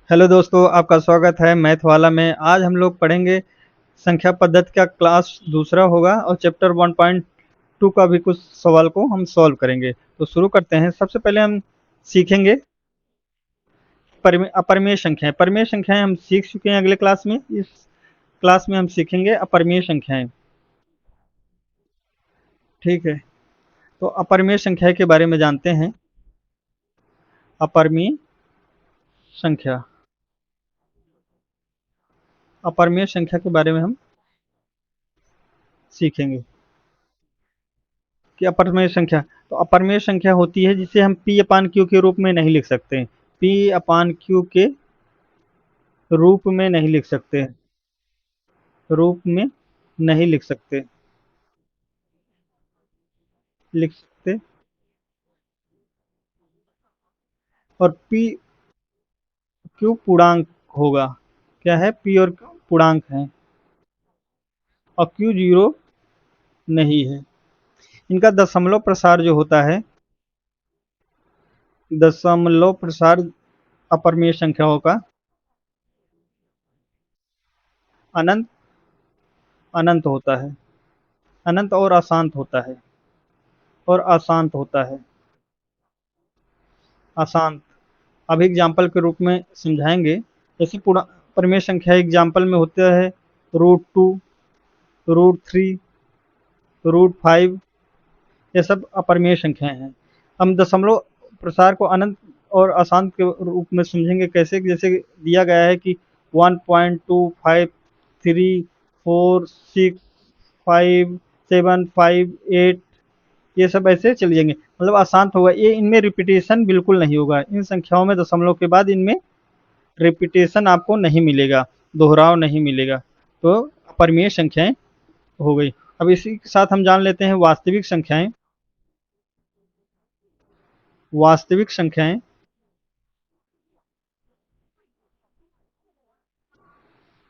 Hello दोस्तों, आपका स्वागत है मैथ वाला में। आज हम लोग पढ़ेंगे संख्या पद्धति का क्लास दूसरा होगा और चैप्टर 1.2 का भी कुछ सवाल को हम सॉल्व करेंगे। तो शुरू करते हैं। सबसे पहले हम सीखेंगे अपरिमेय संख्याएं। परिमेय संख्याएं हम सीख चुके हैं अगले क्लास में। इस क्लास में हम सीखेंगे अपरिमेय संख्याएं। ठीक है, तो अपरिमेय संख्या के बारे में जानते हैं। अपरिमेय संख्या, अपरिमेय संख्या के बारे में हम सीखेंगे कि अपरिमेय संख्या, तो अपरिमेय संख्या होती है जिसे हम पी अपान क्यू के रूप में नहीं लिख सकते। पी अपान क्यू के रूप में नहीं लिख सकते, रूप में नहीं लिख सकते, लिख सकते। और पी क्यू पूर्णांक होगा। क्या है? पी और क्यू पूर्णांक है और क्यू जीरो नहीं है। इनका दशमलव प्रसार जो होता है, दशमलव प्रसार अपरिमेय संख्याओं का अनंत अनंत होता है। अनंत और अशांत होता है, और अशांत होता है, अशांत। अब एग्जाम्पल के रूप में समझाएंगे। जैसे पूर्ण परिमेय संख्या एग्जाम्पल में होता है √2, √3, √5। ये सब अपरिमेय संख्याएं हैं। हम दशमलव प्रसार को अनंत और अशांत के रूप में समझेंगे। कैसे? जैसे दिया गया है कि 1.253 4 6 5 7 5 8, ये सब ऐसे चले जाएंगे, मतलब अशांत होगा। ये इनमें रिपीटेशन बिल्कुल नहीं होगा। इन संख्याओं में दशमलव के बाद इनमें रिपीटेशन आपको नहीं मिलेगा, दोहराव नहीं मिलेगा। तो अपरिमेय संख्याएं हो गई। अब इसी के साथ हम जान लेते हैं वास्तविक संख्याएं। वास्तविक संख्याएं,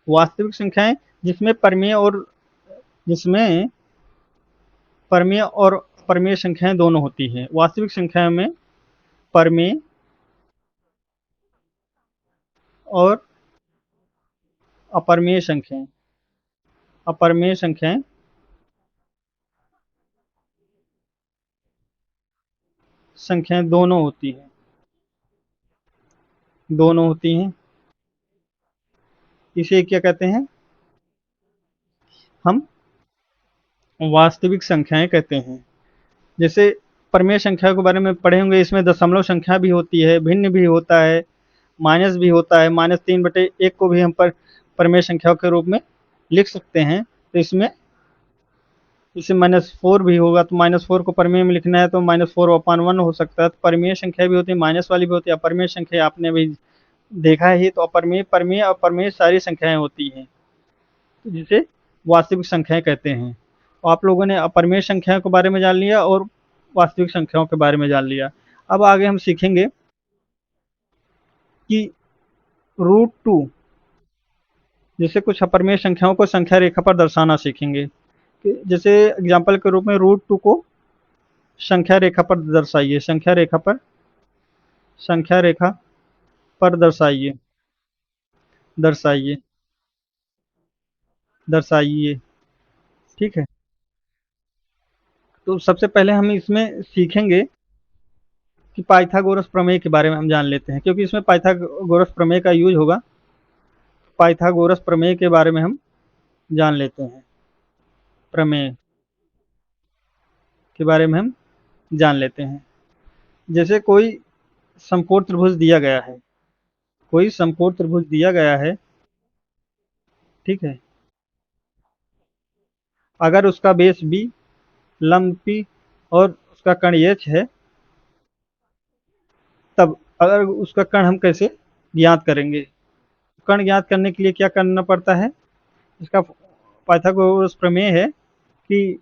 वास्तविक संख्याएं जिसमें परमेय और जिसमें परमेय और अपरिमेय संख्याएं दोनों होती हैं। वास्तविक संख्याओं में परमेय और अपरिमेय संख्याएं, अपरिमेय संख्याएं संख्याएं दोनों होती हैं, दोनों होती हैं। इसे क्या कहते हैं? हम वास्तविक संख्याएं कहते हैं। जैसे परमेय संख्या के बारे में पढ़े होंगे, इसमें दशमलव संख्या भी होती है, भिन्न भी होता है, माइनस भी होता है। -3/1 को भी हम परमेय संख्याओं के रूप में लिख सकते हैं। तो इसमें इसे -4 भी होगा, तो -4 को परमेय में लिखना है तो -4/1 हो सकता है। तो परमेय संख्या भी होती है, माइनस वाली भी होती है। अपरिमेय संख्या आपने अभी देखा ही, तो अपरिमेय, परमेय और परमेय सारी संख्याएं होती हैं, तो जिसे वास्तविक संख्याएं कहते हैं। तो आप लोगों ने अपरिमेय संख्याओं के बारे में जान लिया और वास्तविक संख्याओं के बारे में जान लिया। अब आगे हम सीखेंगे कि √2, जैसे कुछ अपरिमेय संख्याओं को संख्या रेखा पर दर्शाना सीखेंगे। जैसे एग्जाम्पल के रूप में √2 को संख्या रेखा पर दर्शाइए, संख्या रेखा पर, संख्या रेखा पर दर्शाइए, दर्शाइए, दर्शाइए। ठीक है, तो सबसे पहले हम इसमें सीखेंगे कि पाइथागोरस प्रमेय के बारे में हम जान लेते हैं, क्योंकि इसमें पाइथागोरस प्रमेय का यूज होगा। पाइथागोरस प्रमेय के बारे में हम जान लेते हैं। प्रमेय के बारे में हम जान लेते हैं। जैसे कोई समकोण त्रिभुज दिया गया है, कोई समकोण त्रिभुज दिया गया है, ठीक है। अगर उसका बेस बी, लंब पी और उसका कण एच है, तब अगर उसका कण हम कैसे ज्ञात करेंगे? कण ज्ञात करने के लिए क्या करना पड़ता है? इसका पाइथागोरस प्रमेय है कि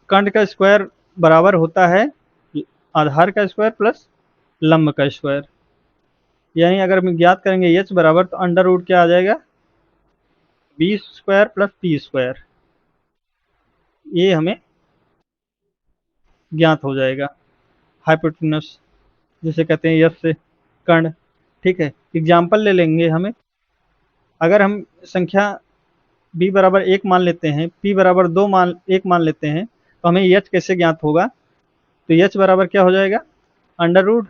कण का स्क्वायर बराबर होता है आधार का स्क्वायर प्लस लंब का स्क्वायर। यानी अगर हम ज्ञात करेंगे एच बराबर, तो अंडर रूट क्या आ जाएगा? B square plus T square, ये हमें ज्ञात हो जाएगा। हाइपोटेन्यूस जिसे कहते हैं, यश से कर्ण, ठीक है। एग्जाम्पल ले लेंगे हमें, अगर हम संख्या b बराबर 1 मान लेते हैं, p बराबर 2 मान 1 मान लेते हैं, तो हमें h कैसे ज्ञात होगा? तो h बराबर क्या हो जाएगा? अंडर रूट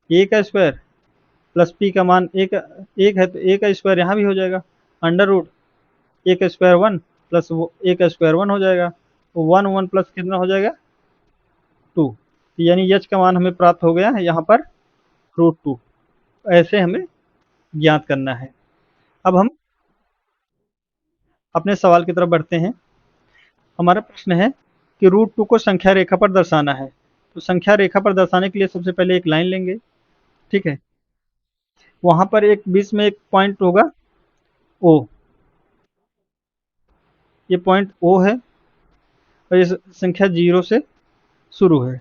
a का स्क्वायर प्लस p का मान एक है, तो a का स्क्वायर यहाँ भी हो जाएगा, अंडर रूट a का स्क्वायर 1 प्लस a का स्क्वायर 1 हो जाएगा, तो 1 1 प्लस कितना हो जाएगा? 2। यानी h का मान हमें प्राप्त हो गया है यहाँ पर √2। ऐसे हमें ज्ञात करना है। अब हम अपने सवाल की तरफ बढ़ते हैं। हमारा प्रश्न है कि √2 को संख्या रेखा पर दर्शाना है। तो संख्या रेखा पर दर्शाने के लिए सबसे पहले एक लाइन लेंगे, ठीक है। वहां पर एक बीच में एक पॉइंट होगा ओ, ये पॉइंट ओ है, और ये संख्या 0 से शुरू है,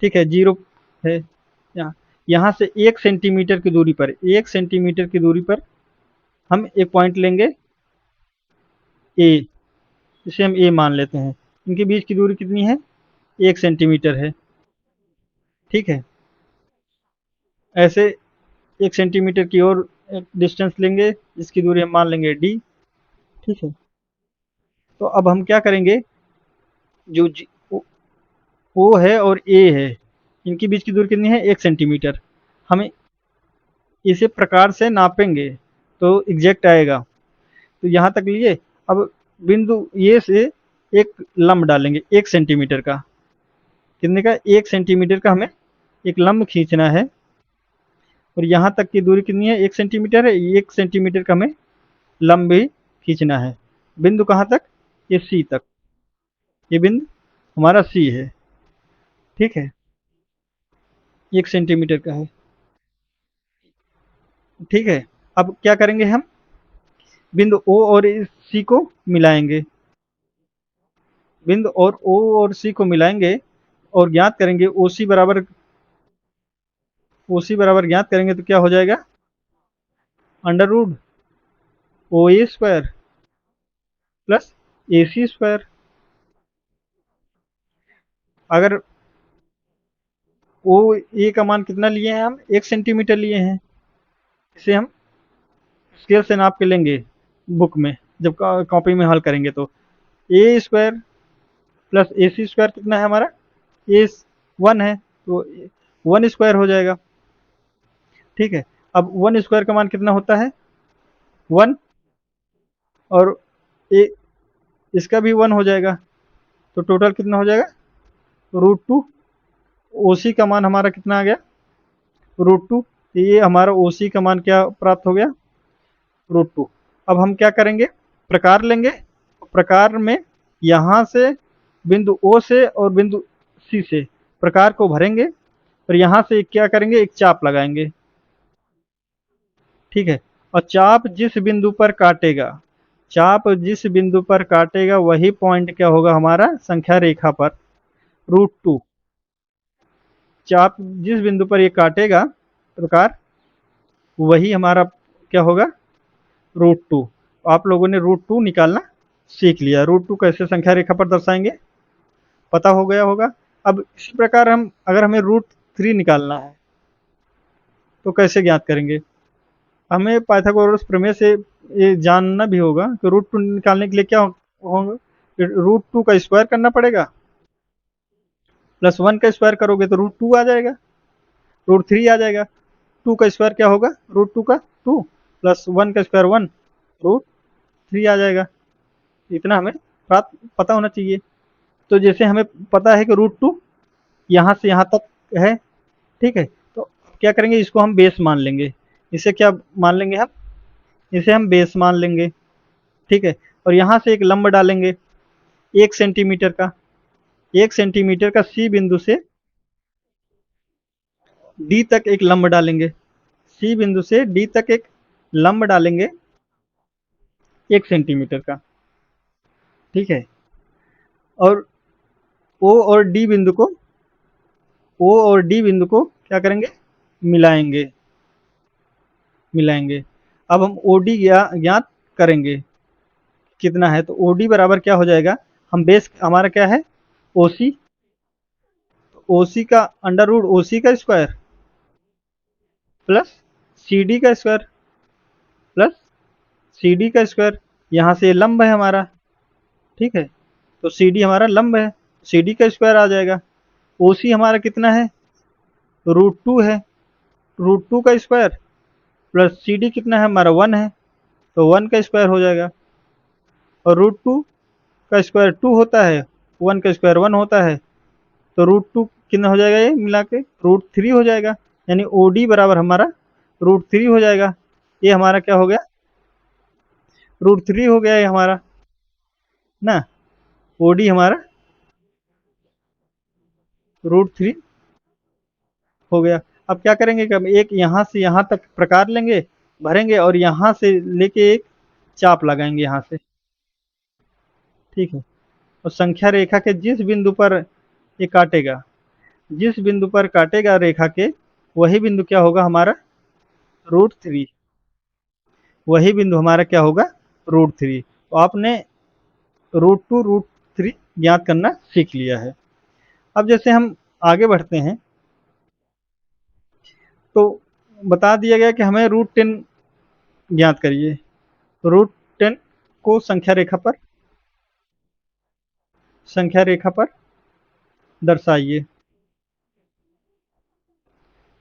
ठीक है, 0 है। यहाँ यहाँ से 1 सेंटीमीटर की दूरी पर, 1 सेंटीमीटर की दूरी पर हम एक पॉइंट लेंगे ए, इसे हम ए मान लेते हैं। इनके बीच की दूरी कितनी है? 1 सेंटीमीटर है, ठीक है। ऐसे 1 सेंटीमीटर की और डिस्टेंस लेंगे, जिसकी दूरी हम मान लेंगे डी, ठीक है। तो अब हम क्या करेंगे, जो ओ है और ए है, इनके बीच की दूरी कितनी है? 1 सेंटीमीटर। हमें इसे प्रकार से नापेंगे तो एग्जैक्ट आएगा। तो यहाँ तक लिए, अब बिंदु ए से एक लंब डालेंगे 1 सेंटीमीटर का। कितने का? 1 सेंटीमीटर का हमें एक लंब खींचना है, और यहाँ तक की दूरी कितनी है? 1 सेंटीमीटर है। 1 सेंटीमीटर का हमें लंब भी खींचना है। बिंदु कहाँ तक? ये सी तक। ये बिंदु हमारा सी है, ठीक है, 1 सेंटीमीटर का है, ठीक है। अब क्या करेंगे हम? बिंदु ओ और सी को मिलाएंगे, बिंदु और ओ और सी को मिलाएंगे और ज्ञात करेंगे ओ सी बराबर ज्ञात करेंगे तो क्या हो जाएगा? अंडर रूट ओ ए स्क्वायर प्लस ए सी स्क्वायर। अगर ओ ए का मान कितना लिए हैं हम? 1 सेंटीमीटर लिए हैं। इसे हम स्केल से नाप के लेंगे बुक में, जब कॉपी में हल करेंगे तो ए स्क्वायर प्लस ए सी स्क्वायर कितना है हमारा? ए 1 है, तो 1 स्क्वायर हो जाएगा, ठीक है। अब 1 स्क्वायर का मान कितना होता है? 1, और ए इसका भी 1 हो जाएगा, तो टोटल कितना हो जाएगा? √2। ओ सी का मान हमारा कितना आ गया? √2। ये हमारा ओ सी का मान क्या प्राप्त हो गया? √2। अब हम क्या करेंगे? प्रकार लेंगे। प्रकार में यहाँ से बिंदु ओ से और बिंदु सी से प्रकार को भरेंगे, और यहाँ से क्या करेंगे? एक चाप लगाएंगे, ठीक है। और चाप जिस बिंदु पर काटेगा, चाप जिस बिंदु पर काटेगा वही पॉइंट क्या होगा हमारा संख्या रेखा पर? √2। चाप जिस बिंदु पर ये काटेगा प्रकार, वही हमारा क्या होगा? √2। आप लोगों ने √2 निकालना सीख लिया। √2 कैसे संख्या रेखा पर दर्शाएंगे पता हो गया होगा। अब इसी प्रकार हम, अगर हमें √3 निकालना है तो कैसे ज्ञात करेंगे? हमें पाइथागोरस प्रमेय से ये जानना भी होगा कि √2 निकालने के लिए क्या होगा? √2 का स्क्वायर करना पड़ेगा, प्लस 1 का स्क्वायर करोगे तो √2 आ जाएगा, √3 आ जाएगा। 2 का स्क्वायर क्या होगा? √2 का 2, प्लस 1 का स्क्वायर 1, √3 आ जाएगा। इतना हमें प्राप्त पता होना चाहिए। तो जैसे हमें पता है कि √2 यहाँ से यहाँ तक है, ठीक है, तो क्या करेंगे? इसको हम बेस मान लेंगे। इसे क्या मान लेंगे हम? इसे हम बेस मान लेंगे, ठीक है। और यहाँ से एक लंब डालेंगे 1 सेंटीमीटर का, 1 सेंटीमीटर का सी बिंदु से डी तक एक लंब डालेंगे, सी बिंदु से डी तक एक लंब डालेंगे 1 सेंटीमीटर का, ठीक है। और ओ और डी बिंदु को, ओ और डी बिंदु को क्या करेंगे? मिलाएंगे, मिलाएंगे। अब हम ओ डी ज्ञात करेंगे कितना है, तो ओ डी बराबर क्या हो जाएगा? हम बेस हमारा क्या है? ओ सी, ओ सी का अंडर रूट ओ सी का स्क्वायर प्लस सी डी का स्क्वायर प्लस सी डी का स्क्वायर, यहाँ से ये लंब है हमारा, ठीक है, तो सी डी हमारा लंब है, सी डी का स्क्वायर आ जाएगा। ओ सी हमारा कितना है, √2 है, √2 का स्क्वायर प्लस सी डी कितना है हमारा 1 है, तो 1 का स्क्वायर हो जाएगा। और √2 का स्क्वायर 2 होता है, 1 का स्क्वायर 1 होता है, तो √2 कितना हो जाएगा, ये मिला के √3 हो जाएगा, यानी ओ डी बराबर हमारा √3 हो जाएगा। ये हमारा क्या हो गया, √3 हो गया ये हमारा ना, ओ डी हमारा √3 हो गया। अब क्या करेंगे कि हम एक यहाँ से यहाँ तक प्रकार लेंगे, भरेंगे और यहाँ से लेके एक चाप लगाएंगे यहाँ से, ठीक है। और संख्या रेखा के जिस बिंदु पर ये काटेगा, जिस बिंदु पर काटेगा रेखा के, वही बिंदु क्या होगा हमारा, √3, वही बिंदु हमारा क्या होगा, √3। तो आपने √2 √3 ज्ञात करना सीख लिया है। अब जैसे हम आगे बढ़ते हैं, तो बता दिया गया कि हमें √10 ज्ञात करिए। √10 को संख्या रेखा पर दर्शाइए,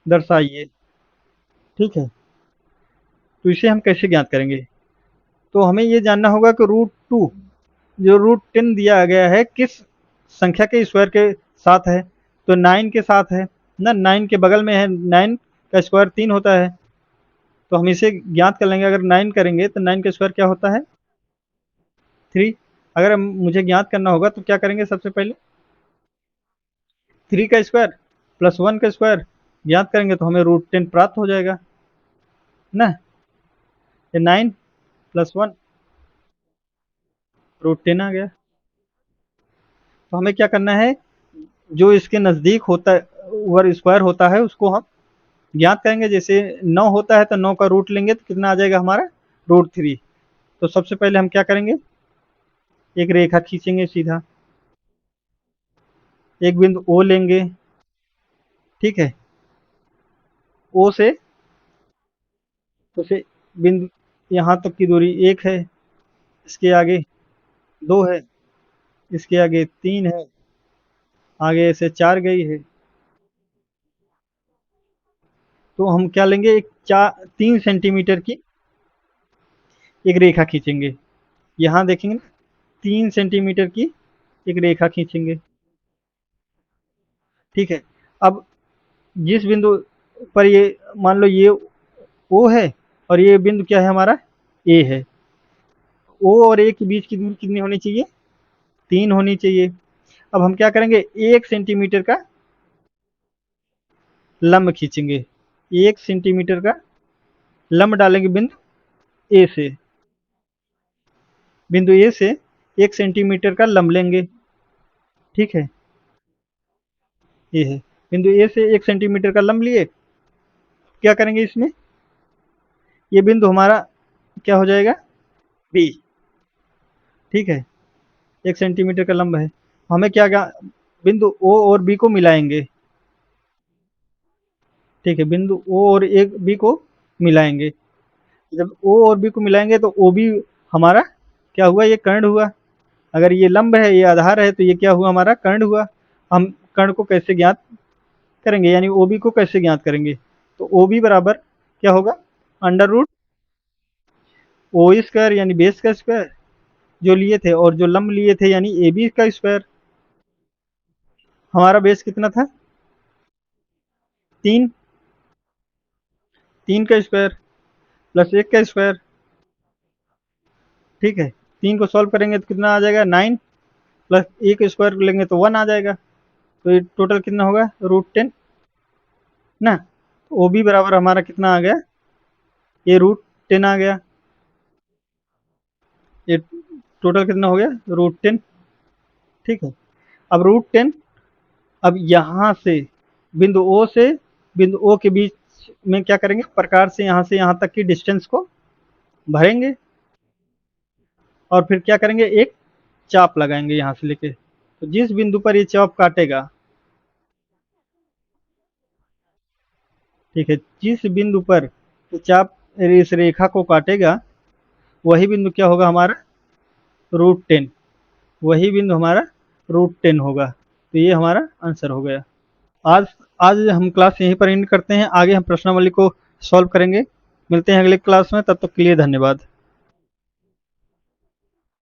दर्शाइए, ठीक है। तो इसे हम कैसे ज्ञात करेंगे, तो हमें ये जानना होगा कि √2 जो √10 दिया गया है किस संख्या के स्क्वायर के साथ है, तो 9 के साथ है ना, 9 के बगल में है, 9 का स्क्वायर 3 होता है, तो हम इसे ज्ञात कर लेंगे। अगर 9 करेंगे तो 9 का स्क्वायर क्या होता है, 3। अगर मुझे ज्ञात करना होगा तो क्या करेंगे, सबसे पहले 3 का स्क्वायर प्लस 1 का स्क्वायर ज्ञात करेंगे तो हमें √10 प्राप्त हो जाएगा ना। ये 9 प्लस 1 √10 आ गया। तो हमें क्या करना है, जो इसके नज़दीक होता है ओवर स्क्वायर होता है उसको हम ज्ञात करेंगे। जैसे 9 होता है तो 9 का रूट लेंगे तो कितना आ जाएगा हमारा, √3। तो सबसे पहले हम क्या करेंगे, एक रेखा खींचेंगे सीधा, एक बिंदु ओ लेंगे, ठीक है, ओ से उसे बिंदु यहाँ तक की दूरी 1 है, इसके आगे 2 है, इसके आगे 3 है, आगे से 4 गई है, तो हम क्या लेंगे, एक 3 सेंटीमीटर की एक रेखा खींचेंगे। यहाँ देखेंगे ना, 3 सेंटीमीटर की एक रेखा खींचेंगे, ठीक है। अब जिस बिंदु पर ये मान लो ये ओ है और ये बिंदु क्या है हमारा, ए है, ओ और ए के बीच की दूरी कितनी होनी चाहिए, 3 होनी चाहिए। अब हम क्या करेंगे, 1 सेंटीमीटर का लंब खींचेंगे, 1 सेंटीमीटर का लंब डालेंगे बिंदु ए से, बिंदु ए से 1 सेंटीमीटर का लंब लेंगे, ठीक है, ये है बिंदु ए से 1 सेंटीमीटर का लंब लिए। क्या करेंगे इसमें, ये बिंदु हमारा क्या हो जाएगा, बी, ठीक है, 1 सेंटीमीटर का लंब है। हमें क्या बिंदु ओ और बी को मिलाएंगे, ठीक है, बिंदु ओ और एक बी को मिलाएंगे। जब ओ और बी को मिलाएंगे तो ओ बी हमारा क्या हुआ, ये कर्ण हुआ। अगर ये लंब है, ये आधार है, तो ये क्या हुआ हमारा, कर्ण हुआ। हम कर्ण को कैसे ज्ञात करेंगे, यानी ओ बी को कैसे ज्ञात करेंगे, तो ओ बी बराबर क्या होगा, √o² यानी बेस का स्क्वायर जो लिए थे, और जो लंब लिए थे यानी ए बी का स्क्वायर। हमारा बेस कितना था, 3, 3 का स्क्वायर प्लस 1 का स्क्वायर, ठीक है। 3 को सॉल्व करेंगे तो कितना आ जाएगा, 9 प्लस 1 स्क्वायर लेंगे तो 1 आ जाएगा। तो ये टोटल कितना होगा, √10 ना। ओ बी बराबर हमारा कितना आ गया, ये √10 आ गया। ये टोटल कितना हो गया, √10, ठीक है। अब √10, अब यहाँ से बिंदु ओ से बिंदु ओ के बीच में क्या करेंगे, प्रकार से यहाँ तक की डिस्टेंस को भरेंगे और फिर क्या करेंगे, एक चाप लगाएंगे यहाँ से लेके। तो जिस बिंदु पर ये चाप काटेगा, ठीक है, जिस बिंदु पर चाप इस रेखा को काटेगा वही बिंदु क्या होगा हमारा, √10, वही बिंदु हमारा √10 होगा। तो ये हमारा आंसर हो गया। आज आज हम क्लास यहीं पर एंड करते हैं, आगे हम प्रश्नावली को सॉल्व करेंगे। मिलते हैं अगले क्लास में, तब तक के लिए धन्यवाद।